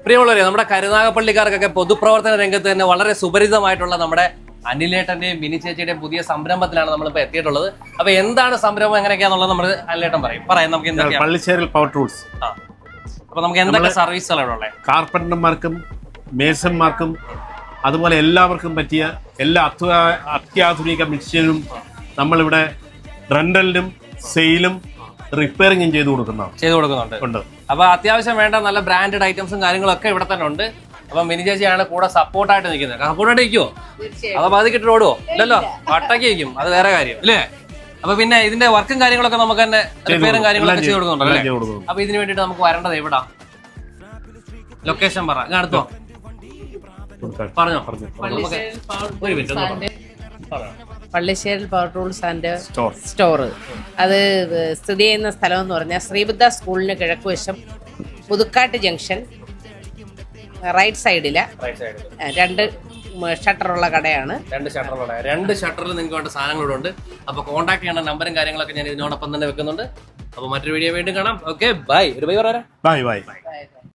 പ്രിയമുള്ളവരെ, നമ്മുടെ കരുനാഗപ്പള്ളിക്കാർക്കൊക്കെ പൊതുപ്രവർത്തന രംഗത്ത് തന്നെ വളരെ സുപരിചിതമായിട്ടുള്ള നമ്മുടെ അനിലേട്ടന്റെയും മിനി ചേച്ചിയുടെയും പുതിയ സംരംഭത്തിലാണ് നമ്മളിപ്പോൾ എത്തിയിട്ടുള്ളത്. അപ്പൊ എന്താണ് സംരംഭം, എങ്ങനെയൊക്കെയാന്നുള്ളത് നമ്മൾ അനിലേട്ടൻ പറയാം. നമുക്ക് എന്തൊക്കെയാണ് പള്ളിശ്ശേരിൽ പവർ ടൂൾസ്. അപ്പൊ നമുക്ക് എന്തൊക്കെ സർവീസുകളാണ് ഉള്ളത്? കാർപ്പന്റർമാർക്കും മേസന്മാർക്കും അതുപോലെ എല്ലാവർക്കും പറ്റിയ എല്ലാ അത്യാധുനിക മിഷനും നമ്മളിവിടെ റെന്റലിനും സെയിലും റിപ്പയറിംഗും ചെയ്തു കൊടുക്കുന്നുണ്ട്. അപ്പൊ അത്യാവശ്യം വേണ്ട നല്ല ബ്രാൻഡഡ് ഐറ്റംസും കാര്യങ്ങളൊക്കെ ഇവിടെ തന്നെ ഉണ്ട്. അപ്പൊ മിനി ചേച്ചിയാണ് കൂടെ സപ്പോർട്ടായിട്ട് നിൽക്കുന്നത്. സപ്പോർട്ടായിട്ട് നിൽക്കുവോ? അതോ ബാധിക്കിട്ട് ഓടുവോ? ഇല്ലല്ലോ, പട്ടയ്ക്ക് നിൽക്കും, അത് വേറെ കാര്യം അല്ലേ. അപ്പൊ പിന്നെ ഇതിന്റെ വർക്കും കാര്യങ്ങളൊക്കെ നമുക്ക് തന്നെ റിപ്പയറും കാര്യങ്ങളൊക്കെ ചെയ്ത് കൊടുക്കുന്നുണ്ടല്ലേ. അപ്പൊ ഇതിന് വേണ്ടിട്ട് നമുക്ക് വരേണ്ടത് എവിടാ? ലൊക്കേഷൻ പറ, ഞാൻ അടുത്തോ പറഞ്ഞോ. ഒരു minute Pallisseril power tools and store. അത് സ്ഥിതി ചെയ്യുന്ന സ്ഥലം എന്ന് പറഞ്ഞാൽ ശ്രീബുദ്ധ സ്കൂളിന് കിഴക്കുവശം പുതുക്കാട്ട് ജംഗ്ഷൻ റൈറ്റ് സൈഡില് 2 ഷട്ടറുള്ള കടയാണ്. 2 ഷട്ടറിൽ നിങ്ങൾക്ക് വേണ്ട സാധനങ്ങളും ഉണ്ട്. അപ്പൊ കോൺടാക്ട് ചെയ്യേണ്ട നമ്പറും കാര്യങ്ങളൊക്കെ ഞാൻ ഇതിനോടൊപ്പം തന്നെ വെക്കുന്നുണ്ട്. അപ്പൊ മറ്റൊരു വീഡിയോ വീണ്ടും കാണാം. Okay, bye. ഒരു ബൈ പറയാം. ബൈ.